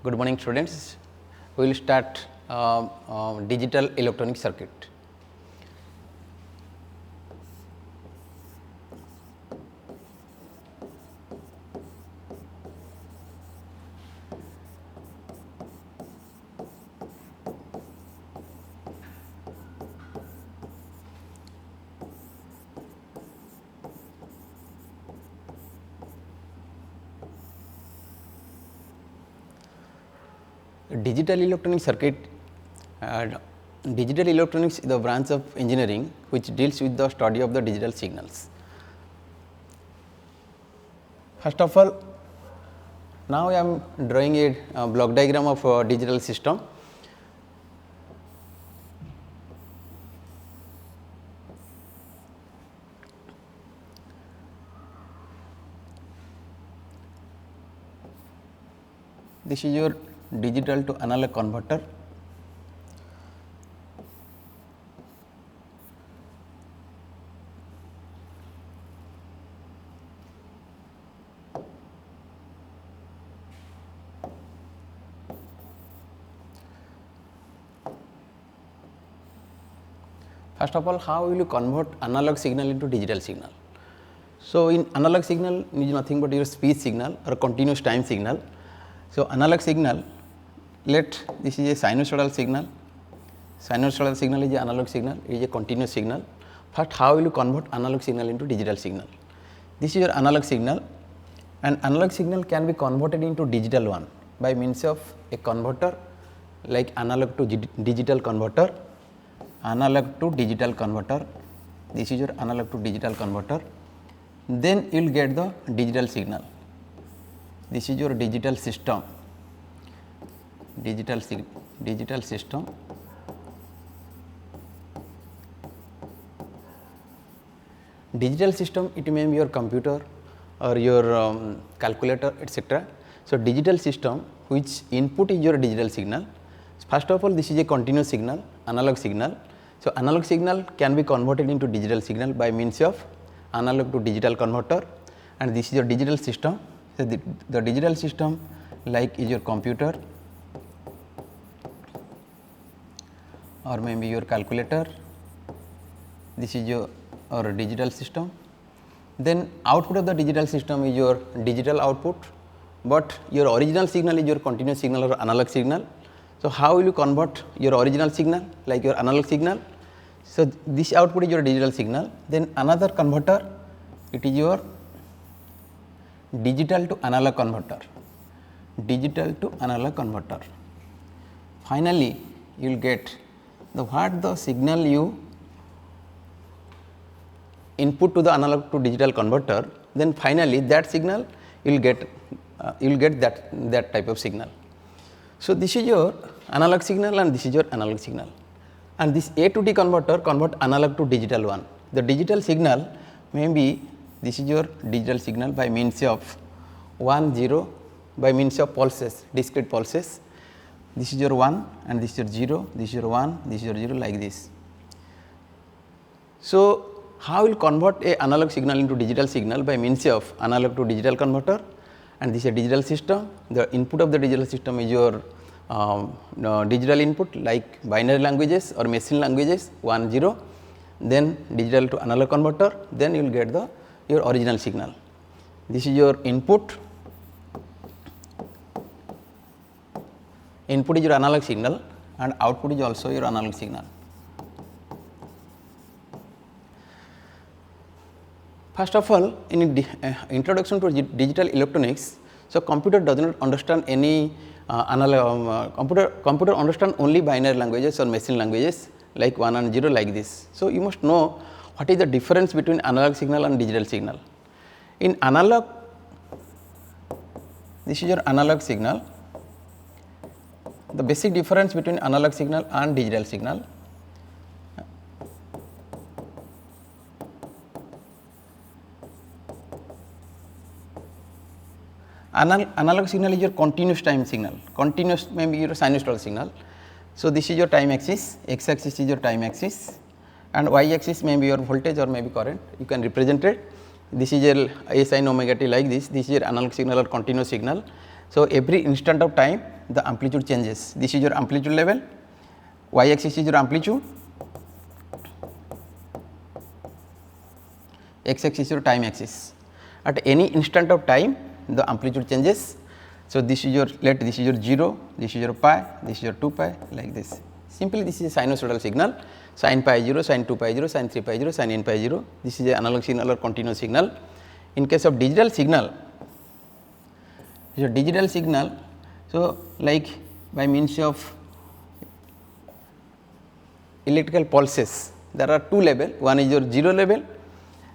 Good morning students. We will start digital electronic circuit. Digital electronic circuit, digital electronics is the branch of engineering which deals with the study of the digital signals. First of all, now I am drawing a block diagram of a digital system. This is your digital to analog converter. First of all, how will you convert analog signal into digital signal? So, in analog signal is nothing but your speech signal or continuous time signal. So, analog signal, let this is a sinusoidal signal. Sinusoidal signal is a analog signal, it is a continuous signal. First, how will you convert analog signal into digital signal? This is your analog signal, and analog signal can be converted into digital one by means of a converter like analog to digital converter. Analog to digital converter, this is your analog to digital converter, then you will get the digital signal. This is your digital system, digital system. Digital system, it may be your computer or your calculator, etc. So, digital system which input is your digital signal. First of all, this is a continuous signal, analog signal. So, analog signal can be converted into digital signal by means of analog to digital converter, and this is your digital system. So, the digital system like is your computer or maybe your calculator. This is your digital system. Then output of the digital system is your digital output, but your original signal is your continuous signal or analog signal. So, how will you convert your original signal like your analog signal? So, this output is your digital signal, then another converter, it is your digital to analog converter, digital to analog converter. Finally, you will get the signal you input to the analog to digital converter, then finally that signal you will get that type of signal. So, this is your analog signal and this is your analog signal, and this A to D converter convert analog to digital one. The digital signal may be, this is your digital signal by means of 1 0 by means of pulses, discrete pulses. This is your 1 and this is your 0, this is your 1, this is your 0, like this. So, how will convert a analog signal into digital signal by means of analog to digital converter, and this is a digital system. The input of the digital system is your digital input like binary languages or machine languages 1 0, then digital to analog converter, then you will get your original signal. This is your input. Input is your analog signal and output is also your analog signal. First of all, in introduction to digital electronics, so computer does not understand any analog, computer understand only binary languages or machine languages like 1 and 0, like this. So, you must know what is the difference between analog signal and digital signal. In analog, this is your analog signal. The basic difference between analog signal and digital signal. Analog signal is your continuous time signal, continuous maybe your sinusoidal signal. So, this is your time axis, x axis is your time axis and y axis may be your voltage or maybe current, you can represent it. This is a sin omega t like this is your analog signal or continuous signal. So, every instant of time the amplitude changes. This is your amplitude level, y axis is your amplitude, x axis is your time axis. At any instant of time the amplitude changes. So, this is your this is your 0, this is your pi, this is your 2 pi, like this. Simply this is a sinusoidal signal, sin pi 0, sin 2 pi 0, sin 3 pi 0, sin n pi 0. This is an analog signal or continuous signal. In case of digital signal, so like by means of electrical pulses, there are two levels. One is your 0 level,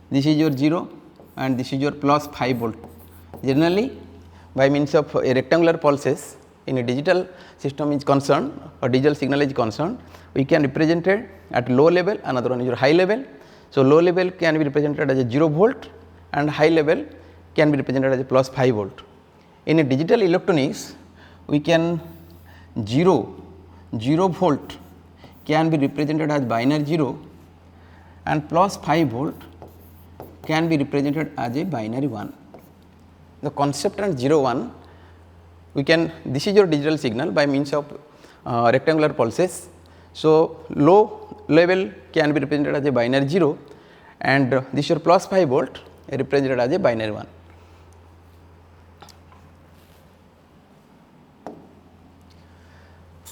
this is your 0 and this is your plus 5 volt. Generally by means of a rectangular pulses in a digital system is concerned or digital signal is concerned, we can represent it at low level, another one is your high level. So, low level can be represented as a 0 volt and high level can be represented as a plus 5 volt. In a digital electronics, we can 0 volt can be represented as binary 0 and plus 5 volt can be represented as a binary 1. The concept and 0 1, we can, this is your digital signal by means of rectangular pulses. So, low level can be represented as a binary 0 and this is your plus 5 volt represented as a binary 1.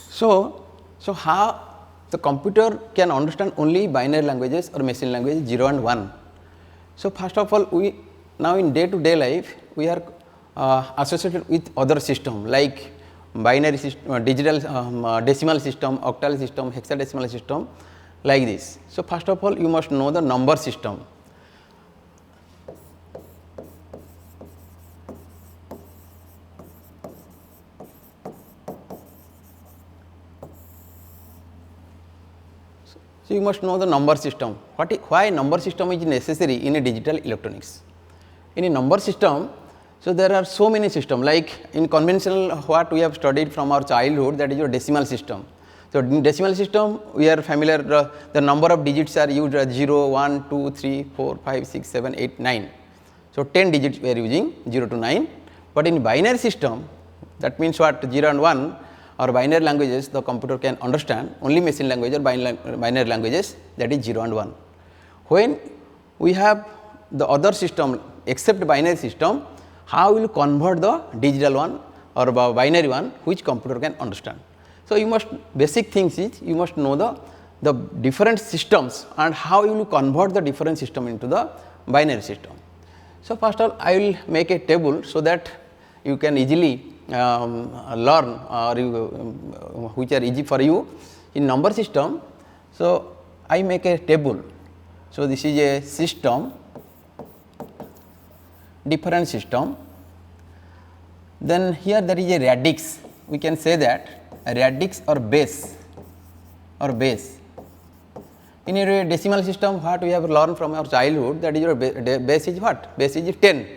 So, how the computer can understand only binary languages or machine language 0 and 1. So, first of all, we now in day to day life we are associated with other system like binary system, digital decimal system, octal system, hexadecimal system, like this. So, first of all you must know the number system. So, you must know the number system. Why number system is necessary in a digital electronics? In a number system, so there are so many systems like in conventional what we have studied from our childhood, that is your decimal system. So, in decimal system we are familiar, the number of digits are used as 0, 1, 2, 3, 4, 5, 6, 7, 8, 9. So, 10 digits we are using 0 to 9, but in binary system, that means what, 0 and 1 or binary languages the computer can understand, only machine language or binary languages, that is 0 and 1. When we have the other system except binary system, how will you convert the digital one or binary one which computer can understand? So, you must, basic things is you must know the different systems and how you will convert the different system into the binary system. So, first of all I will make a table so that you can easily learn or which are easy for you in number system. So, I make a table. So, this is a system, different system, then here there is a radix, we can say that a radix or base in a decimal system what we have learned from our childhood, that is your base is what, base is 10,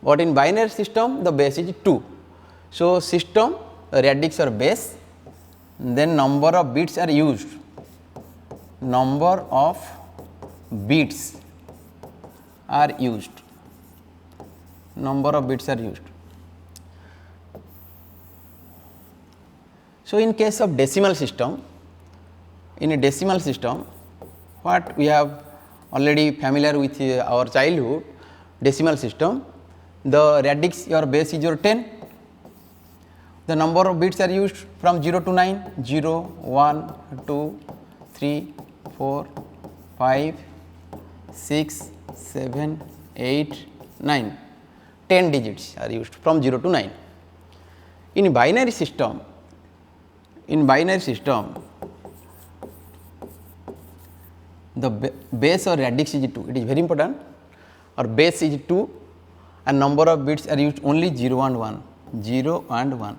but in binary system the base is 2. So, system radix or base, then number of bits are used, number of bits are used, number of bits are used. So, in case of decimal system, in a decimal system what we have already familiar with our childhood decimal system, the radix your base is your 10, the number of bits are used from 0 to 9, 0, 1, 2, 3, 4, 5, 6, 7, 8, 9, 10 digits are used from 0 to 9. In binary system, the base or radix is 2, it is very important, or base is 2 and number of bits are used only 0 and 1, 0 and 1.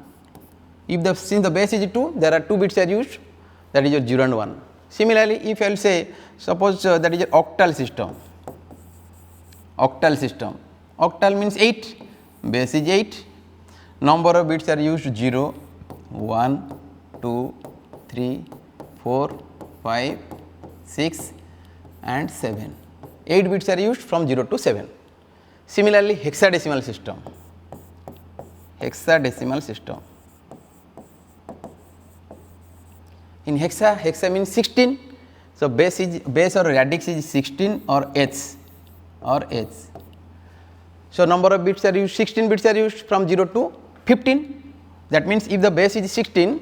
If since the base is 2, there are 2 bits are used, that is your 0 and 1. Similarly, if I will say suppose that is your octal system, octal means 8, base is 8, number of bits are used 0, 1, 2, 3, 4, 5, 6 and 7, 8 bits are used from 0 to 7. Similarly, hexadecimal system, hexadecimal system. In hexa means 16. So, base or radix is 16 or h. So, number of bits are used, 16 bits are used from 0 to 15. That means, if the base is 16,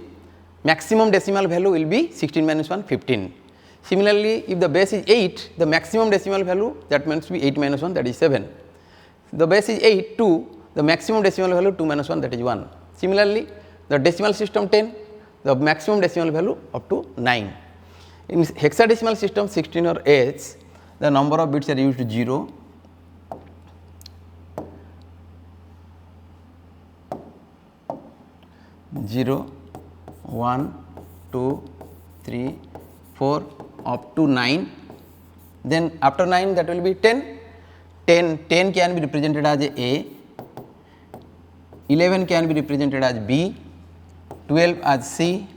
maximum decimal value will be 16 minus 1, 15. Similarly, if the base is 8, the maximum decimal value that means to be 8 minus 1, that is 7. The base is 8, 2, the maximum decimal value 2 minus 1, that is 1. Similarly, the decimal system 10, the maximum decimal value up to 9. In hexadecimal system 16 or h, the number of bits are used 0, 0, 1, 2, 3, 4 up to 9. Then after 9 that will be 10. 10 can be represented as A, 11 can be represented as B, 12 as C,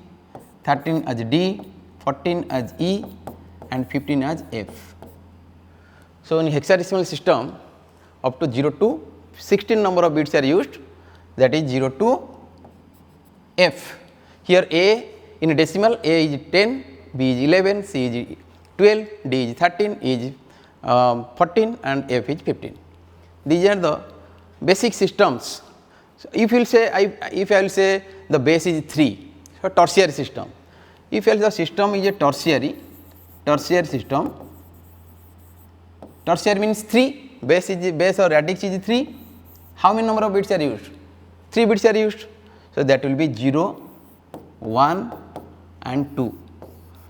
13 as D, 14 as E and 15 as F. So, in hexadecimal system up to 0 to 16 number of bits are used, that is 0 to F. Here A in decimal, A is 10, B is 11, C is 12, D is 13, E is 14 and F is 15. These are the basic systems. So, if I will say the base is 3, so tertiary system. If the system is a tertiary system, tertiary means 3, base or radix is 3. How many number of bits are used? 3 bits are used. So, that will be 0, 1 and 2.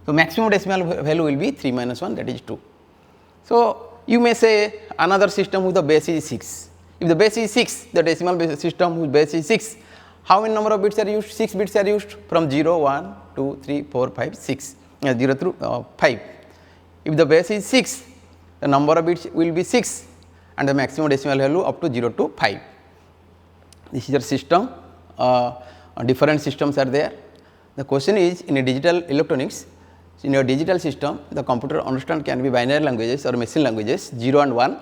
So, maximum decimal value will be 3 minus 1, that is 2. So, you may say another system whose the base is 6. If the base is 6, the decimal system whose base is 6, how many number of bits are used? 6 bits are used from 0, 1, 2, 3, 4, 5, 6, 0 through 5. If the base is 6, the number of bits will be 6 and the maximum decimal value up to 0 to 5. This is your system, different systems are there. The question is, in a digital electronics, in your digital system, the computer understand can be binary languages or machine languages 0 and 1.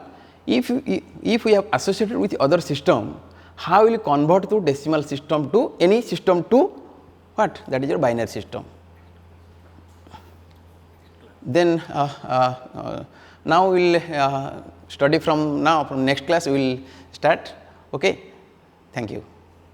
If we have associated with other system, how will you convert to decimal system to any system to what? That is your binary system. Then now we will study from next class we will start. Okay, thank you.